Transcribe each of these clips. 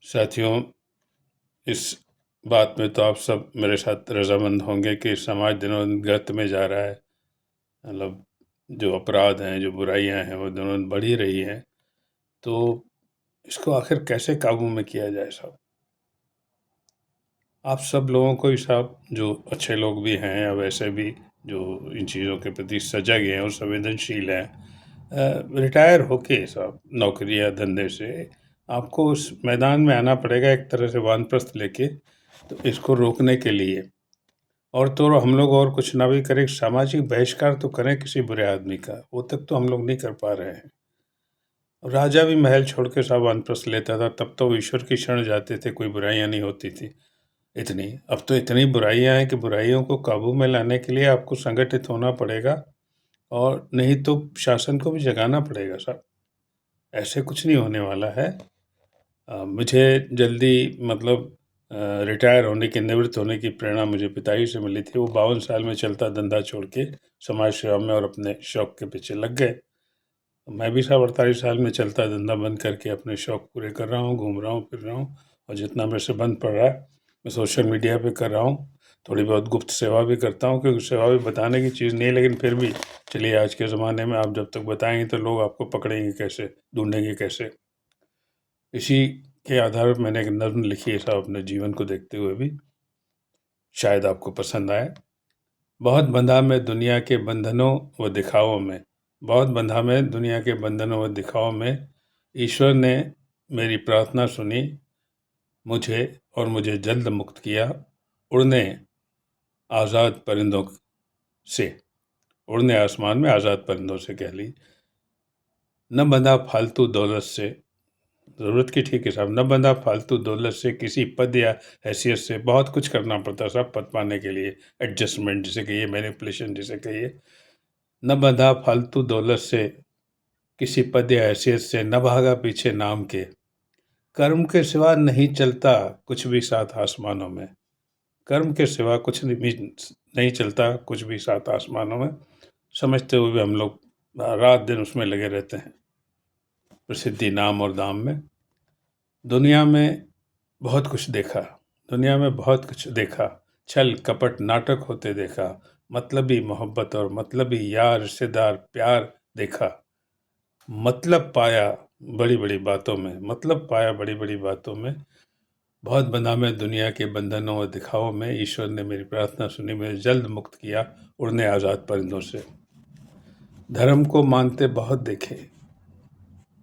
साथियों, इस बात में तो आप सब मेरे साथ रजामंद होंगे कि समाज दिनों दिन गिरत में जा रहा है। मतलब जो अपराध हैं, जो बुराइयां हैं, वो दिनों दिन बढ़ ही रही हैं। तो इसको आखिर कैसे काबू में किया जाए साहब? आप सब लोगों को ही साहब, जो अच्छे लोग भी हैं या वैसे भी जो इन चीज़ों के प्रति सजग हैं और संवेदनशील हैं, रिटायर होके साहब नौकरी या धंधे से आपको उस मैदान में आना पड़ेगा, एक तरह से वानप्रस्थ लेके, तो इसको रोकने के लिए। और तो हम लोग और कुछ ना भी करें, सामाजिक बहिष्कार तो करें किसी बुरे आदमी का, वो तक तो हम लोग नहीं कर पा रहे हैं। राजा भी महल छोड़ के साहब वानप्रस्थ लेता था, तब तो वो ईश्वर की शरण जाते थे, कोई बुराइयां नहीं होती थी इतनी। अब तो इतनी बुराइयां हैं कि बुराइयों को काबू में लाने के लिए आपको संगठित होना पड़ेगा, और नहीं तो शासन को भी जगाना पड़ेगा साहब। ऐसे कुछ नहीं होने वाला है। मुझे जल्दी मतलब रिटायर होने की, निवृत्त होने की प्रेरणा मुझे पिताजी से मिली थी। वो 52 साल में चलता धंधा छोड़ के समाज सेवा में और अपने शौक के पीछे लग गए। मैं भी साहब 48 साल में चलता धंधा बंद करके अपने शौक पूरे कर रहा हूँ, घूम रहा हूँ, फिर रहा हूँ। और जितना मेरे से बंद पड़ रहा है मैं सोशल मीडिया पे कर रहा हूँ। थोड़ी बहुत गुप्त सेवा भी करता हूँ, क्योंकि सेवा भी बताने की चीज़ नहीं है, लेकिन फिर भी चलिए, आज के ज़माने में आप जब तक बताएंगे तो लोग आपको पकड़ेंगे कैसे, ढूंढेंगे कैसे। इसी के आधार पर मैंने एक नज़्म लिखी है साहब, अपने जीवन को देखते हुए भी, शायद आपको पसंद आए। बहुत बंधा मैं दुनिया के बंधनों व दिखावों में, बहुत बंधा मैं दुनिया के बंधनों व दिखावों में, ईश्वर ने मेरी प्रार्थना सुनी मुझे, और मुझे जल्द मुक्त किया उड़ने आज़ाद परिंदों से। उड़ने आसमान में आज़ाद परिंदों से कह ली। न बंधा फालतू दौलत से, ज़रूरत की ठीक है साहब, न बंधा फालतू दौलत से, किसी पद या हैसियत से। बहुत कुछ करना पड़ता साहब पद पाने के लिए, एडजस्टमेंट जिसे कहिए, मैनिपुलेशन जिसे कहिए। न बंधा फालतू दौलत से, किसी पद या हैसियत से, न भागा पीछे नाम के। कर्म के सिवा नहीं चलता कुछ भी सात आसमानों में। कर्म के सिवा कुछ नहीं चलता कुछ भी सात आसमानों में। समझते हुए भी हम लोग रात दिन उसमें लगे रहते हैं, प्रसिद्धि, नाम और दाम में। दुनिया में बहुत कुछ देखा, दुनिया में बहुत कुछ देखा। छल कपट नाटक होते देखा, मतलबी मोहब्बत और मतलबी यार रिश्तेदार प्यार देखा। मतलब पाया बड़ी बड़ी बातों में, मतलब पाया बड़ी बड़ी बातों में। बहुत बंधा मैं दुनिया के बंधनों और दिखावों में, ईश्वर ने मेरी प्रार्थना सुनी, मुझे जल्द मुक्त किया उड़ने आज़ाद परिंदों से। धर्म को मानते बहुत देखे,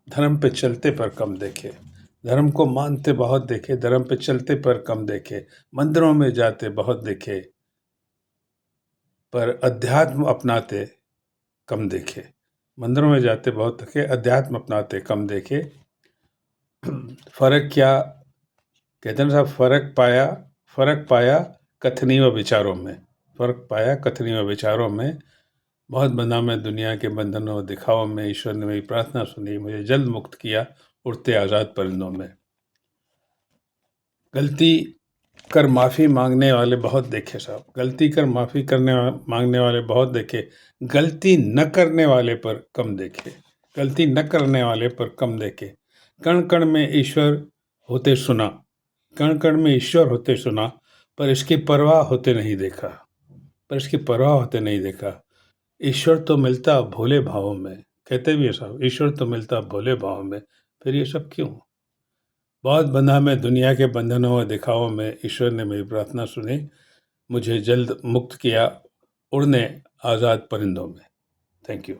धर्म पे चलते पर कम देखे। धर्म को मानते बहुत देखे, धर्म पे चलते पर कम देखे। मंदिरों में जाते बहुत देखे, पर अध्यात्म अपनाते कम देखे। मंदिरों में जाते बहुत देखे, अध्यात्म अपनाते कम देखे। फर्क क्या, कहते हैं साहब, फर्क पाया कथनी व विचारों में। फर्क पाया कथनी व विचारों में। बहुत बंधा मैं दुनिया के बंधनों और दिखावों में, ईश्वर ने मेरी प्रार्थना सुनी, मुझे जल्द मुक्त किया उड़ते आज़ाद परिंदों में। गलती कर माफ़ी मांगने वाले बहुत देखे साहब, गलती कर माफ़ी मांगने वाले बहुत देखे। गलती न करने वाले पर कम देखे, गलती न करने वाले पर कम देखे। कण कण में ईश्वर होते सुना, कण कण में ईश्वर होते सुना, पर इसकी परवाह होते नहीं देखा, पर इसकी परवाह होते नहीं देखा। ईश्वर तो मिलता भोले भावों में, कहते भी है साहब, ईश्वर तो मिलता भोले भावों में। फिर ये सब क्यों? बहुत बंधा मैं दुनिया के बंधनों और दिखावों में, ईश्वर ने मेरी प्रार्थना सुनी, मुझे जल्द मुक्त किया उड़ने आज़ाद परिंदों में। Thank you.